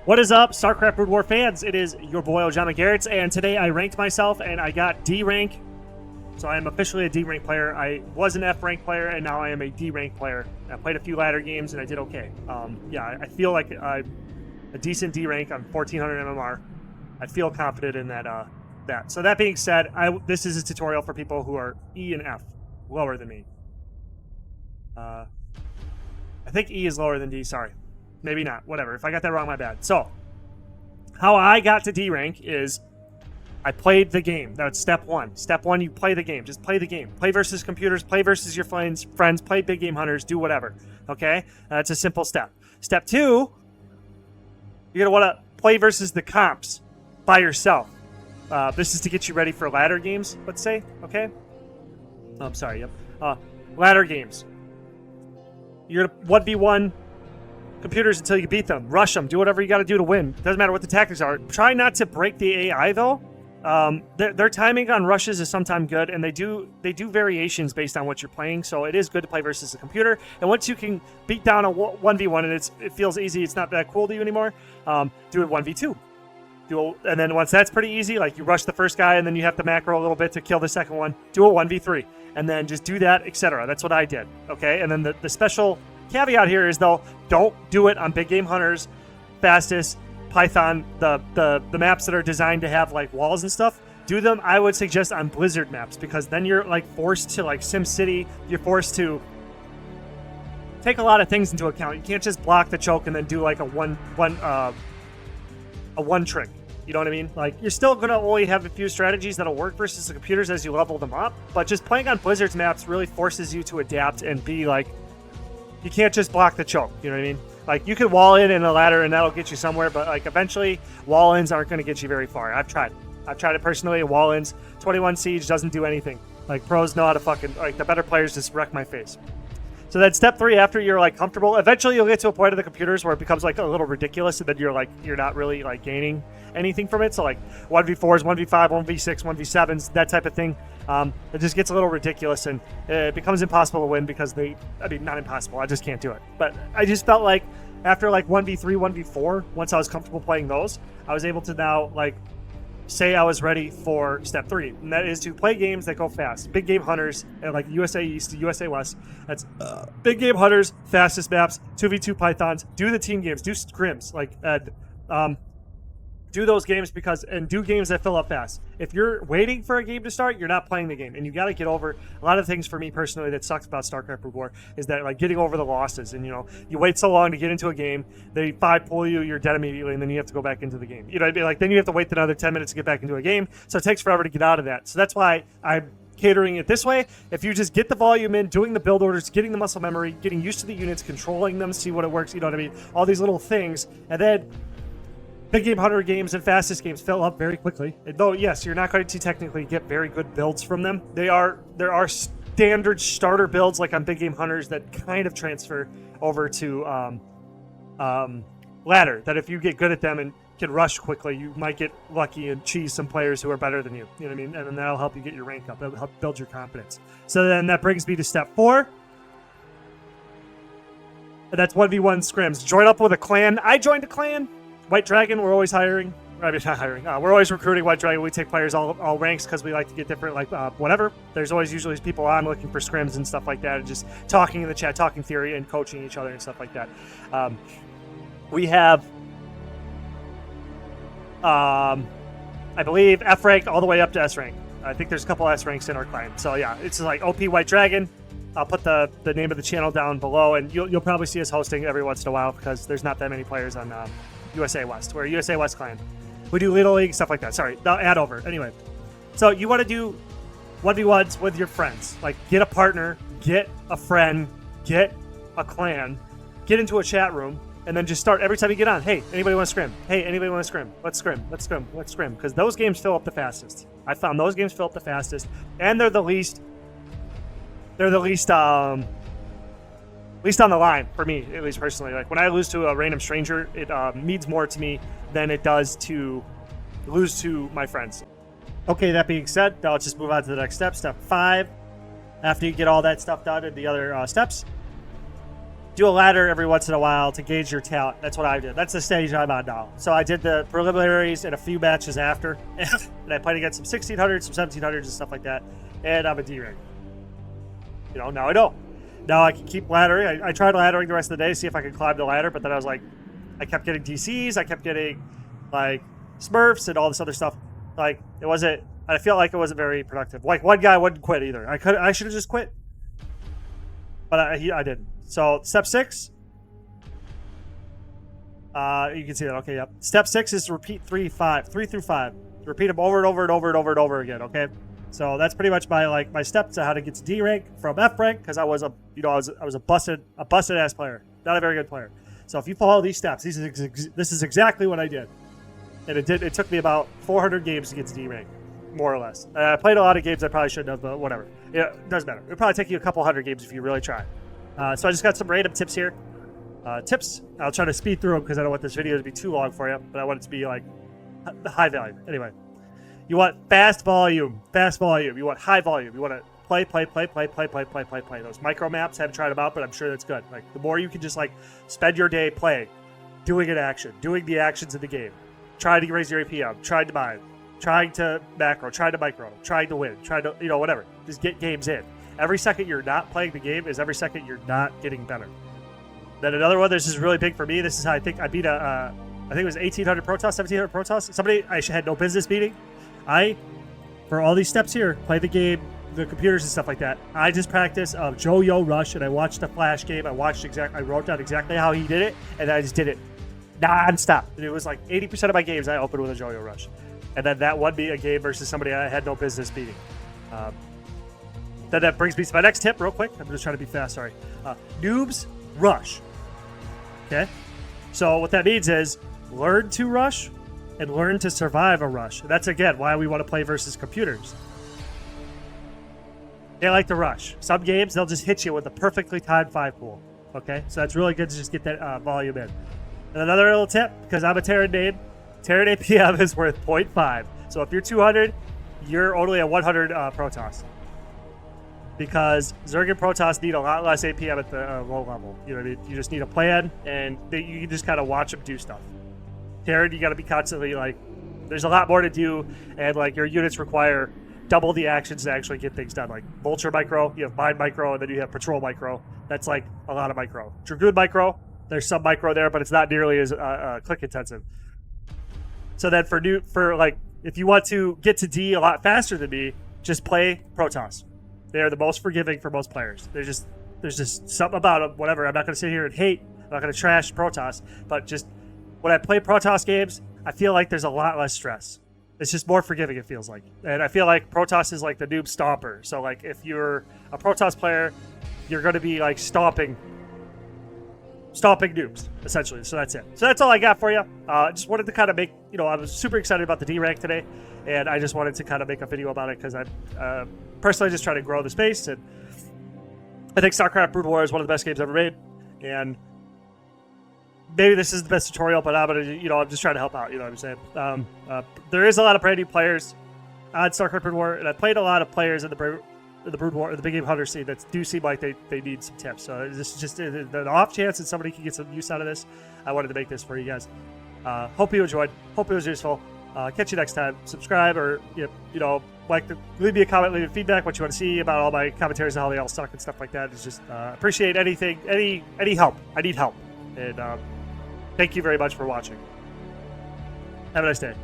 What is up, Starcraft Brood War fans? It is your boy Ojama Garrett, and today I ranked myself and I got D rank. So I am officially a D rank player. I was an F rank player and now I am a D rank player. I played a few ladder games and I did okay. Yeah, I feel like I'm a decent D rank on 1400 MMR. I feel confident in that. So that being said, this is a tutorial for people who are E and F, lower than me. I think E is lower than D. Sorry. Maybe not. Whatever. If I got that wrong, my bad. So, how I got to D rank is I played the game. That's step one. Step one, you play the game. Just play the game. Play versus computers. Play versus your friends. Play big game hunters. Do whatever. Okay? That's a simple step. Step two, you're going to want to play versus the comps by yourself. This is to get you ready for ladder games, let's say. Okay? Oh, I'm sorry. Yep. Ladder games. You're going to 1v1 computers until you beat them. Rush them. Do whatever you got to do to win. Doesn't matter what the tactics are. Try not to break the AI though. Their timing on rushes is sometimes good, and they do variations based on what you're playing. So it is good to play versus the computer. And once you can beat down a 1v1 and it feels easy, it's not that cool to you anymore. Do it 1v2. And then once that's pretty easy, like you rush the first guy and then you have to macro a little bit to kill the second one. Do a 1v3, and then just do that, etc. That's what I did. Okay, and then the special caveat here is though, don't do it on big game hunters, fastest, Python, the maps that are designed to have like walls and stuff. Do them, I would suggest, on Blizzard maps, because then you're like forced to, like SimCity, you're forced to take a lot of things into account. You can't just block the choke and then do like a one trick. You know what I mean? Like, you're still gonna only have a few strategies that'll work versus the computers as you level them up, but just playing on Blizzard's maps really forces you to adapt and be like, you can't just block the choke, you know what I mean? Like, you can wall in a ladder and that'll get you somewhere, but like eventually wall-ins aren't going to get you very far. I've tried it personally. Wall-ins, 21 Siege doesn't do anything. Like, pros know how to fucking, like, the better players just wreck my face. So then step three, after you're like comfortable, eventually you'll get to a point of the computers where it becomes like a little ridiculous, and then you're not really like gaining anything from it. So like 1v4s, 1v5, 1v6, 1v7s, that type of thing. It just gets a little ridiculous, and it becomes impossible to win because not impossible, I just can't do it. But I just felt like after like 1v3, 1v4, once I was comfortable playing those, I was able to now like say I was ready for step three, and that is to play games that go fast. Big game hunters, and like USA East to USA West. That's big game hunters, fastest maps, 2v2 pythons. Do the team games, do scrims, like do those games and do games that fill up fast. If you're waiting for a game to start, you're not playing the game, and you got to get over a lot of things. For me personally, that sucks about Starcraft Brood War is that like getting over the losses, and you wait so long to get into a game, they 5-pull you, you're dead immediately, and then you have to go back into the game. You know, like then you have to wait another 10 minutes to get back into a game, so it takes forever to get out of that. So that's why I'm catering it this way. If you just get the volume in, doing the build orders, getting the muscle memory, getting used to the units, controlling them, see what it works, you know what I mean? All these little things, and then big game hunter games and fastest games fill up very quickly. And though, yes, you're not going to technically get very good builds from them. There are standard starter builds like on big game hunters that kind of transfer over to ladder. That if you get good at them and can rush quickly, you might get lucky and cheese some players who are better than you. You know what I mean? And then that'll help you get your rank up. That'll help build your confidence. So then that brings me to step 4. And that's 1v1 scrims. Join up with a clan. I joined a clan. White Dragon, we're always hiring. I mean, not hiring. We're always recruiting White Dragon. We take players all ranks because we like to get different, like, whatever. There's always usually people on looking for scrims and stuff like that, and just talking in the chat, talking theory, and coaching each other and stuff like that. We have, I believe, F rank all the way up to S rank. I think there's a couple S ranks in our client. So yeah, it's like OP White Dragon. I'll put the name of the channel down below, and you'll probably see us hosting every once in a while because there's not that many players on USA West. We're a USA West client. We do Little League, stuff like that. Sorry, the ad over. Anyway, so you want to do 1v1s with your friends. Like, get a partner, get a friend, get a clan, get into a chat room, and then just start every time you get on. Hey, anybody want to scrim? Hey, anybody want to scrim? Let's scrim. Let's scrim. Let's scrim. Because those games fill up the fastest. I found those games fill up the fastest, and they're the least on the line for me, at least personally. Like, when I lose to a random stranger, it means more to me than it does to lose to my friends. Okay, that being said, now let's just move on to the next step. Step 5. After you get all that stuff done and the other steps, do a ladder every once in a while to gauge your talent. That's what I did. That's the stage I'm on now. So I did the preliminaries and a few matches after, and I played against some 1600s, some 1700s, and stuff like that. And I'm a D rank. You know, now I know. Now I can keep laddering. I tried laddering the rest of the day, see if I could climb the ladder, but then I was like, I kept getting DCs, I kept getting like Smurfs and all this other stuff. Like it wasn't. I felt like it wasn't very productive. Like one guy wouldn't quit either. I should have just quit, but I didn't. So step 6, you can see that. Okay, yep. Step 6 is to repeat 3 through 5. Repeat them over and over and over and over and over again. Okay, so that's pretty much my steps to how to get to D rank from F rank, because I was a busted ass player, not a very good player. So if you follow these steps, this is exactly what I did, and it took me about 400 games to get to D rank, more or less. I played a lot of games I probably shouldn't have, but whatever. It doesn't matter. It'll probably take you a couple hundred games if you really try. So I just got some random tips here. Tips. I'll try to speed through them because I don't want this video to be too long for you, but I want it to be like high value. Anyway, you want fast volume. You want high volume. You want to play. Those micro maps, haven't tried them out, but I'm sure that's good. Like the more you can just like spend your day playing, doing an action, doing the actions in the game, trying to raise your APM, trying to mine, trying to macro, trying to micro, trying to win, trying to whatever. Just get games in. Every second you're not playing the game is every second you're not getting better. Then another one, this is really big for me. This is how I think I beat I think it was 1800 Protoss, 1700 Protoss. Somebody I had no business beating. For all these steps here, play the game, the computers and stuff like that. I just practiced Yo Rush, and I watched the Flash game. I wrote down exactly how he did it, and I just did it non-stop. And it was like 80% of my games I opened with a Yo Rush. And then that won me a game versus somebody I had no business beating. Then that brings me to my next tip real quick. I'm just trying to be fast, sorry. Noobs rush. Okay? So what that means is learn to rush and learn to survive a rush. And that's, again, why we want to play versus computers. They like to rush. Some games, they'll just hit you with a perfectly timed 5 pool. Okay? So that's really good to just get that volume in. And another little tip, because I'm a Terran main, Terran APM is worth 0.5. So if you're 200, you're only a 100 Protoss. Because Zerg and Protoss need a lot less APM at the low level. You know what I mean? You just need a plan, and you can just kind of watch them do stuff. Terran, you got to be constantly like, there's a lot more to do, and like your units require double the actions to actually get things done. Like Vulture micro, you have Mine micro, and then you have Patrol micro. That's like a lot of micro. Dragoon micro, there's some micro there, but it's not nearly as click intensive. So then for like, if you want to get to D a lot faster than me, just play Protoss. They are the most forgiving for most players. There's just something about them. Whatever. I'm not going to sit here and hate. I'm not going to trash Protoss. But just when I play Protoss games, I feel like there's a lot less stress. It's just more forgiving, it feels like. And I feel like Protoss is like the noob stomper. So like if you're a Protoss player, you're going to be like stomping noobs, essentially. So that's it. So that's all I got for you. Just wanted to kind of make, I was super excited about the D rank today, and I just wanted to kind of make a video about it because I'm personally just trying to grow the space, and I think Starcraft Brood War is one of the best games ever made, and maybe this is the best tutorial, but I'm just trying to help out, you know what I'm saying? There is a lot of brand new players on Starcraft Brood War, and I played a lot of players in the Brood War, the big game hunter scene that do seem like they need some tips. So this is just the off chance that somebody can get some use out of this. I wanted to make this for you guys. Hope you enjoyed. Hope it was useful. Catch you next time. Subscribe or leave me a comment, leave me feedback, what you want to see about all my commentaries and how they all suck and stuff like that. It's just appreciate anything, any help. I need help. And thank you very much for watching. Have a nice day.